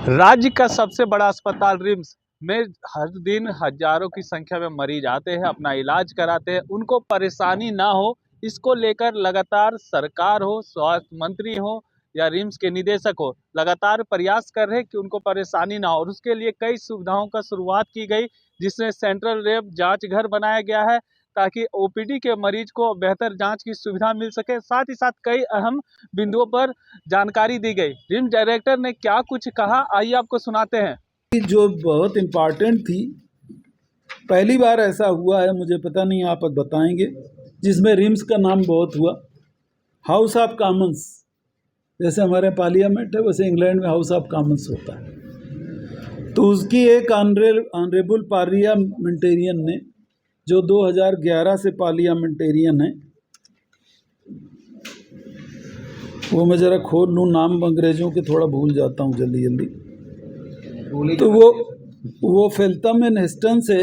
राज्य का सबसे बड़ा अस्पताल रिम्स में हर दिन हजारों की संख्या में मरीज आते हैं, अपना इलाज कराते हैं। उनको परेशानी ना हो, इसको लेकर लगातार सरकार हो, स्वास्थ्य मंत्री हो या रिम्स के निदेशक हो, लगातार प्रयास कर रहे हैं कि उनको परेशानी ना हो। और उसके लिए कई सुविधाओं का शुरुआत की गई, जिसमें सेंट्रल लैब जांच घर बनाया गया है ताकि ओपीडी के मरीज को बेहतर जांच की सुविधा मिल सके। साथ ही साथ कई अहम बिंदुओं पर जानकारी दी गई। रिम्स डायरेक्टर ने क्या कुछ कहा, आइए आपको सुनाते हैं। जो बहुत इम्पॉर्टेंट थी, पहली बार ऐसा हुआ है, मुझे पता नहीं, आप बताएंगे, जिसमें रिम्स का नाम बहुत हुआ। हाउस ऑफ कॉमन्स, जैसे हमारे पार्लियामेंट है वैसे इंग्लैंड में हाउस ऑफ कॉमन्स होता है। तो उसकी एक ऑनरेबल पार्लियामेंटेरियन ने, जो 2011 से पार्लियामेंटेरियन है, वो मैं ज़रा खोल लूँ, नाम अंग्रेज़ों के थोड़ा भूल जाता हूँ जल्दी जल्दी। तो वो फेल्थम एंड हेस्टन से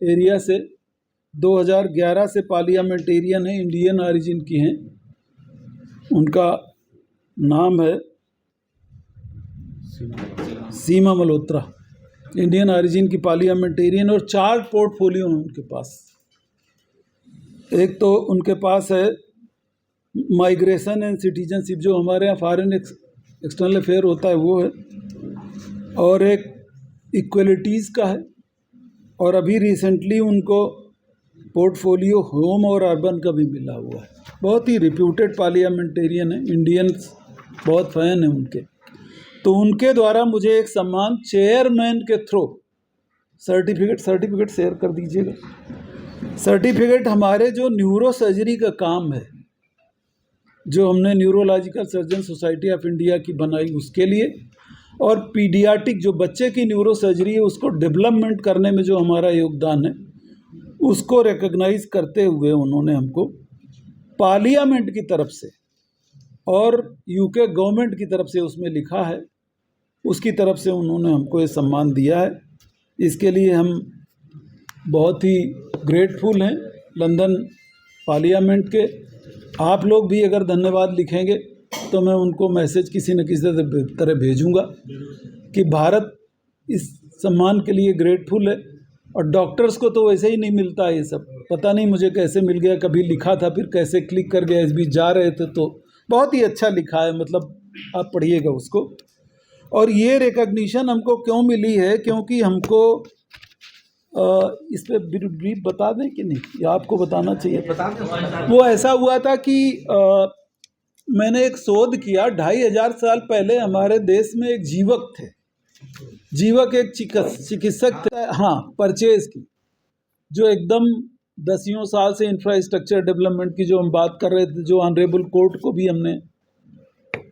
एरिया से 2011 से पार्लियामेंटेरियन है, इंडियन ऑरिजिन की हैं। उनका नाम है सीमा मल्होत्रा, इंडियन ऑरिजिन की पार्लियामेंटेरियन, और 4 पोर्टफोलियो हैं उनके पास। एक तो उनके पास है माइग्रेशन एंड सिटीजनशिप, जो हमारे यहाँ फॉरेन एक्सटर्नल अफेयर होता है वो है, और एक इक्वलिटीज़ का है, और अभी रिसेंटली उनको पोर्टफोलियो होम और अर्बन का भी मिला हुआ है। बहुत ही रिप्यूटेड पार्लियामेंटेरियन है, इंडियंस बहुत फैन हैं उनके। तो उनके द्वारा मुझे एक सम्मान चेयरमैन के थ्रू सर्टिफिकेट शेयर कर दीजिएगा। सर्टिफिकेट हमारे जो न्यूरो सर्जरी का काम है, जो हमने neurological surgeon society of India की बनाई उसके लिए, और पीडियाटिक जो बच्चे की न्यूरो सर्जरी है उसको डेवलपमेंट करने में जो हमारा योगदान है उसको रिकॉग्नाइज करते हुए उन्होंने हमको पार्लियामेंट की तरफ से और यूके गवर्नमेंट की तरफ से, उसमें लिखा है, उसकी तरफ से उन्होंने हमको ये सम्मान दिया है। इसके लिए हम बहुत ही ग्रेटफुल हैं लंदन पार्लियामेंट के। आप लोग भी अगर धन्यवाद लिखेंगे तो मैं उनको मैसेज किसी न किसी तरह भेजूंगा कि भारत इस सम्मान के लिए ग्रेटफुल है। और डॉक्टर्स को तो वैसे ही नहीं मिलता ये सब, पता नहीं मुझे कैसे मिल गया, कभी लिखा था फिर कैसे क्लिक कर गया, इस बीच जा रहे थे, तो बहुत ही अच्छा लिखा है, मतलब आप पढ़िएगा उसको। और ये रिकग्निशन हमको क्यों मिली है, क्योंकि हमको इस पे ब्रीफ बता दें कि नहीं, या आपको बताना चाहिए? वो ऐसा हुआ था कि मैंने एक शोध किया, 2500 साल पहले हमारे देश में एक जीवक थे, जीवक एक चिकित्सक थे, हाँ, परचेज की, जो एकदम 10 साल से इंफ्रास्ट्रक्चर डेवलपमेंट की जो हम बात कर रहे थे, जो ऑनरेबल कोर्ट को भी हमने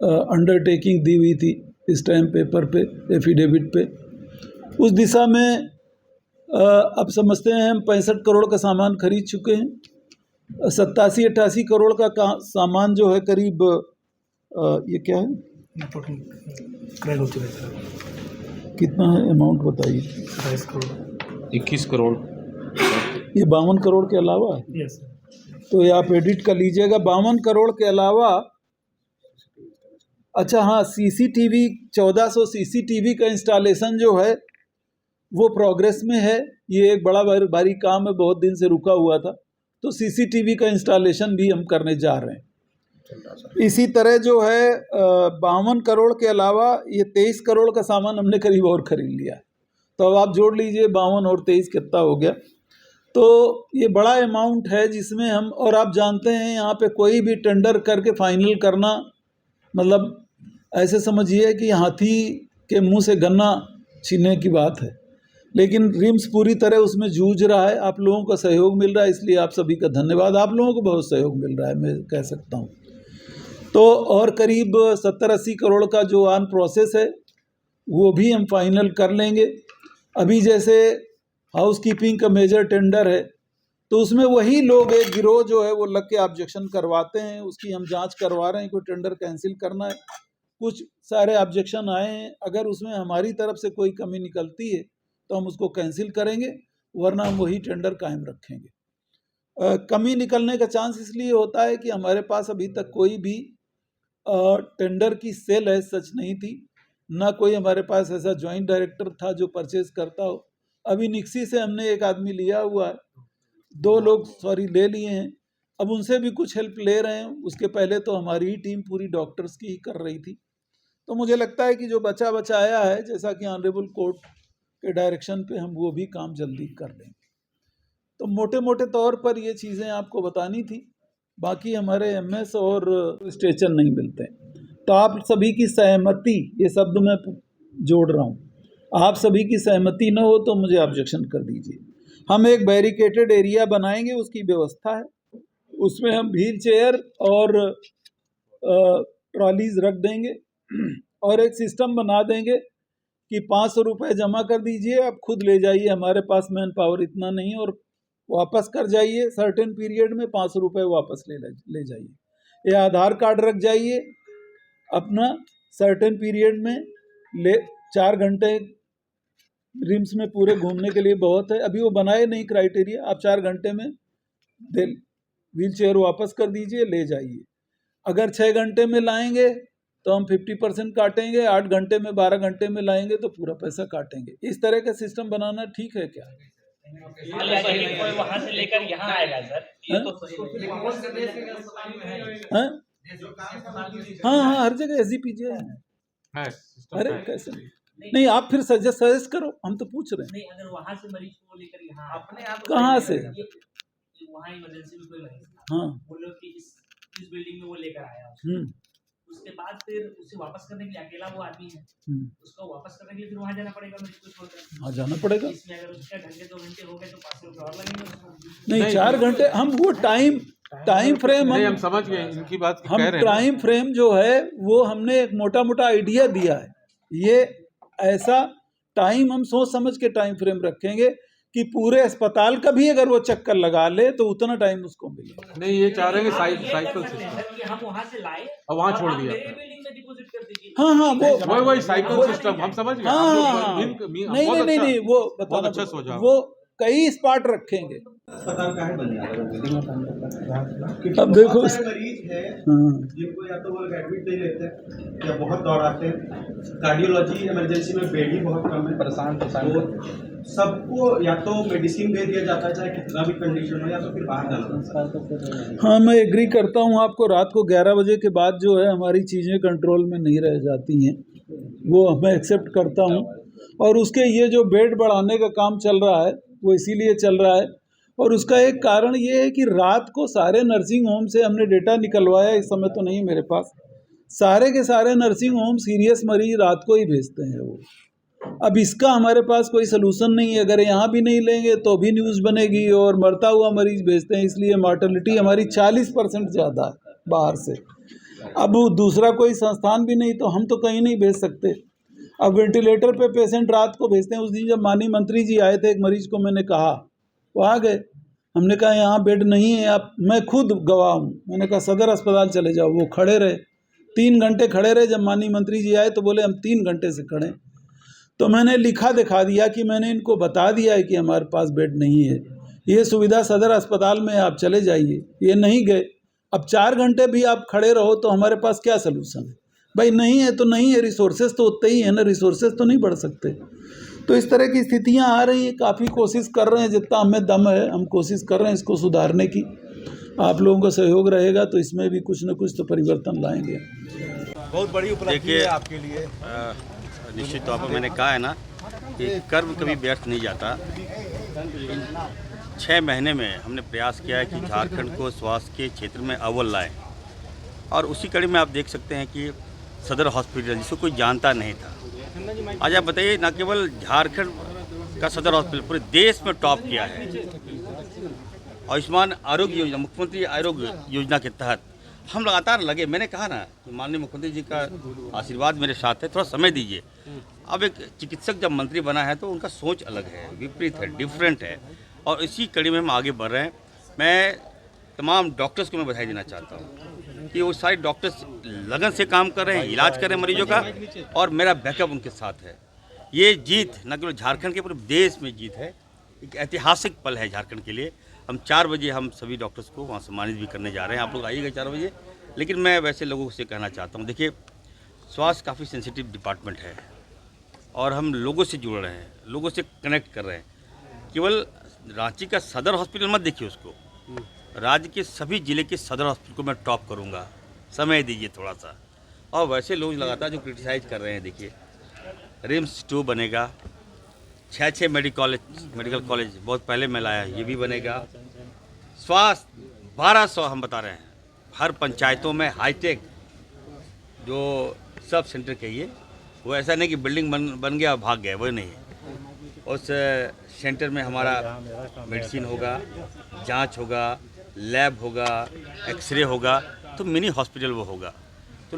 अंडरटेकिंग दी हुई थी इस टाइम पेपर पे, एफिडेविट पे, उस दिशा में अब समझते हैं हम 65 करोड़ का सामान खरीद चुके हैं। 87-88 करोड़ का सामान जो है करीब, ये क्या है, कितना है अमाउंट बताइए? 21 करोड़। ये 52 करोड़ के अलावा है? यस। तो ये आप एडिट कर लीजिएगा। 52 करोड़ के अलावा, अच्छा हाँ, सीसीटीवी 1400 सीसीटीवी का इंस्टॉलेशन जो है वो प्रोग्रेस में है। ये एक बड़ा भारी काम है, बहुत दिन से रुका हुआ था, तो सीसीटीवी का इंस्टॉलेशन भी हम करने जा रहे हैं। इसी तरह जो है 52 करोड़ के अलावा ये 23 करोड़ का सामान हमने करीब और खरीद लिया है। तो अब आप जोड़ लीजिए 52 और 23 कितना हो गया। तो ये बड़ा अमाउंट है जिसमें हम, और आप जानते हैं यहाँ पे कोई भी टेंडर करके फाइनल करना, मतलब ऐसे समझिए कि हाथी के मुंह से गन्ना छीनने की बात है। लेकिन रिम्स पूरी तरह उसमें जूझ रहा है, आप लोगों का सहयोग मिल रहा है, इसलिए आप सभी का धन्यवाद। आप लोगों को बहुत सहयोग मिल रहा है, मैं कह सकता हूँ। तो और करीब 70-80 करोड़ का जो ऑन प्रोसेस है वो भी हम फाइनल कर लेंगे। अभी जैसे हाउस कीपिंग का मेजर टेंडर है, तो उसमें वही लोग, एक गिरोह जो है वो लग के ऑब्जेक्शन करवाते हैं, उसकी हम जांच करवा रहे हैं, कोई टेंडर कैंसिल करना है, कुछ सारे ऑब्जेक्शन आए हैं। अगर उसमें हमारी तरफ से कोई कमी निकलती है तो हम उसको कैंसिल करेंगे, वरना हम वही टेंडर कायम रखेंगे। कमी निकलने का चांस इसलिए होता है कि हमारे पास अभी तक कोई भी टेंडर की सेल है सच नहीं थी, ना कोई हमारे पास ऐसा जॉइंट डायरेक्टर था जो परचेज करता हो। अभी निक्सी से हमने एक आदमी लिया हुआ है, 2 लोग ले लिए हैं, अब उनसे भी कुछ हेल्प ले रहे हैं। उसके पहले तो हमारी ही टीम पूरी डॉक्टर्स की ही कर रही थी। तो मुझे लगता है कि जो बचा आया है, जैसा कि ऑनरेबल कोर्ट के डायरेक्शन पे, हम वो भी काम जल्दी कर लेंगे। तो मोटे मोटे तौर पर ये चीज़ें आपको बतानी थी। बाकी हमारे एमएस और स्टेचर नहीं मिलते, तो आप सभी की सहमति, ये शब्द मैं जोड़ रहा हूँ, आप सभी की सहमति न हो तो मुझे ऑब्जेक्शन कर दीजिए। हम एक बैरिकेटेड एरिया बनाएंगे, उसकी व्यवस्था है, उसमें हम व्हील चेयर और ट्रॉलीज रख देंगे और एक सिस्टम बना देंगे कि 500 रुपये जमा कर दीजिए, आप खुद ले जाइए, हमारे पास मैन पावर इतना नहीं, और वापस कर जाइए सर्टेन पीरियड में 500 रुपये वापस ले जाइए। या आधार कार्ड रख जाइए अपना, सर्टेन पीरियड में 4 घंटे रिम्स में पूरे घूमने के लिए बहुत है। अभी वो बनाए नहीं क्राइटेरिया, आप 4 घंटे में व्हील चेयर वापस कर दीजिए, ले जाइए। अगर 6 घंटे में लाएंगे तो हम 50% काटेंगे, 8 घंटे में 12 घंटे में लाएंगे तो पूरा पैसा काटेंगे। इस तरह का सिस्टम बनाना ठीक है क्या? वहाँ से लेकर यहाँ आएगा सर, ये तो हाँ, हर जगह एसजीपीजी है। अरे कैसे नहीं, आप फिर सजेस्ट करो, हम तो पूछ रहे हैं। नहीं, अगर वहाँ से मरीज को लेकर यहाँ अपने आप कहाँ से? वहाँ इमरजेंसी में कोई मरीज, हाँ, वो लोग कि इस बिल्डिंग में वो लेकर आया, उसके बाद फिर उसे वापस करने के लिए अकेला वो आदमी है, उसको वापस करने के लिए फिर वहाँ जाना पड़ेगा, मरीज को छोड़कर। हाँ, जाना पड़ेगा। इसमें अगर उसका घंटे 2 घंटे हो गए तो 500 रुपये और लगेंगे उसको। नहीं, 4 घंटे हम वो टाइम फ्रेम हम समझ गए इनकी बात, हम टाइम फ्रेम जो है वो हमने एक मोटा मोटा आइडिया दिया है। ये ऐसा टाइम हम सोच समझ के टाइम फ्रेम रखेंगे कि पूरे अस्पताल का भी अगर वो चक्कर लगा ले तो उतना टाइम उसको मिले। नहीं, ये चाह रहे हैं साइकिल सिस्टम हम वहाँ से लाए और वहाँ छोड़ दिया। बिल्डिंग में डिपॉजिट कर दीजिए। हाँ, वही साइकिल सिस्टम हम समझ गए। नहीं, वो बहुत अच्छा सोचा। वो कई स्पॉट रखेंगे। अस्पताल का है बन अब देखो मरीज है जिनको या तो वो एडमिट नहीं रहते हैं या बहुत दौड़ाते हैं। कार्डियोलॉजी इमरजेंसी में बेड ही बहुत कम है, परेशान तो सबको या तो मेडिसिन दे दिया जाता है, चाहे कितना भी कंडीशन हो, या तो फिर बाहर जाना पड़ता है। हाँ, मैं एग्री करता हूँ आपको। रात को 11 बजे के बाद जो है हमारी चीज़ें कंट्रोल में नहीं रह जाती हैं, वो मैं एक्सेप्ट करता हूँ। और उसके ये जो बेड बढ़ाने का काम चल रहा है वो इसीलिए चल रहा है, और उसका एक कारण ये है कि रात को सारे नर्सिंग होम से हमने डेटा निकलवाया, इस समय तो नहीं मेरे पास, सारे के सारे नर्सिंग होम सीरियस मरीज रात को ही भेजते हैं वो। अब इसका हमारे पास कोई सलूशन नहीं है। अगर यहाँ भी नहीं लेंगे तो भी न्यूज़ बनेगी, और मरता हुआ मरीज भेजते हैं, इसलिए मॉर्टेलिटी हमारी 40% ज़्यादा है बाहर से। अब दूसरा कोई संस्थान भी नहीं, तो हम तो कहीं नहीं भेज सकते। अब वेंटिलेटर पे पेशेंट रात को भेजते हैं। उस दिन जब माननीय मंत्री जी आए थे, एक मरीज को मैंने कहा, वो आ गए, हमने कहा यहाँ बेड नहीं है, आप, मैं खुद गवाह हूँ, मैंने कहा सदर अस्पताल चले जाओ। वो खड़े रहे, 3 घंटे खड़े रहे। जब माननीय मंत्री जी आए तो बोले हम 3 घंटे से खड़े। तो मैंने लिखा दिखा दिया कि मैंने इनको बता दिया है कि हमारे पास बेड नहीं है, ये सुविधा सदर अस्पताल में, आप चले जाइए। ये नहीं गए। अब 4 घंटे भी आप खड़े रहो तो हमारे पास क्या सलूशन है भाई? नहीं है तो नहीं है, रिसोर्सेज तो उतने ही है ना, रिसोर्सेज तो नहीं बढ़ सकते। तो इस तरह की स्थितियां आ रही हैं, काफ़ी कोशिश कर रहे हैं, जितना हमें दम है हम कोशिश कर रहे हैं इसको सुधारने की। आप लोगों का सहयोग रहेगा तो इसमें भी कुछ न कुछ तो परिवर्तन लाएंगे। बहुत बड़ी उपलब्धि है आपके लिए। निश्चित तौर पर मैंने कहा है ना कि कर्म कभी व्यर्थ नहीं जाता। 6 महीने में हमने प्रयास किया है कि झारखंड को स्वास्थ्य के क्षेत्र में अव्वल लाएं, और उसी कड़ी में आप देख सकते हैं कि सदर हॉस्पिटल, जिसको कोई जानता नहीं था, आज आप बताइए, न केवल झारखंड का सदर हॉस्पिटल पूरे देश में टॉप किया है। आयुष्मान आरोग्य योजना, मुख्यमंत्री आरोग्य योजना के तहत हम लगातार लगे। मैंने कहा ना कि माननीय मुख्यमंत्री जी का आशीर्वाद मेरे साथ है, थोड़ा समय दीजिए। अब एक चिकित्सक जब मंत्री बना है तो उनका सोच अलग है, विपरीत है, डिफरेंट है, और इसी कड़ी में हम आगे बढ़ रहे हैं। मैं तमाम डॉक्टर्स को मैं बधाई देना चाहता हूँ कि वो सारे डॉक्टर्स लगन से काम कर रहे हैं, इलाज कर रहे हैं मरीजों का, और मेरा बैकअप उनके साथ है। ये जीत न केवल झारखंड के, पूरे देश में जीत है। एक ऐतिहासिक पल है झारखंड के लिए। हम 4 बजे हम सभी डॉक्टर्स को वहाँ सम्मानित भी करने जा रहे हैं। आप लोग आइएगा 4 बजे। लेकिन मैं वैसे लोगों से कहना चाहता हूँ, देखिए स्वास्थ्य काफ़ी सेंसिटिव डिपार्टमेंट है और हम लोगों से जुड़ रहे हैं, लोगों से कनेक्ट कर रहे हैं। केवल रांची का सदर हॉस्पिटल मत देखिए उसको, राज्य के सभी जिले के सदर हॉस्पिटल को मैं टॉप करूँगा, समय दीजिए थोड़ा सा। और वैसे लोग लगातार जो क्रिटिसाइज कर रहे हैं, देखिए रिम्स 2 बनेगा, 6 मेडिकल कॉलेज बहुत पहले में लाया, ये भी बनेगा। स्वास्थ्य 1200 हम बता रहे हैं, हर पंचायतों में हाईटेक जो सब सेंटर कहिए, वो ऐसा नहीं कि बिल्डिंग बन गया और भाग गया, वो नहीं है। उस सेंटर में हमारा मेडिसिन होगा, जांच होगा, लैब होगा, एक्सरे होगा, तो मिनी हॉस्पिटल वो होगा। तो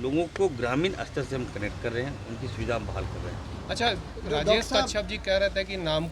लोगों को ग्रामीण स्तर से हम कनेक्ट कर रहे हैं, उनकी सुविधा हम बहाल कर रहे हैं। अच्छा, राजेश कश्यप जी कह रहे थे कि नाम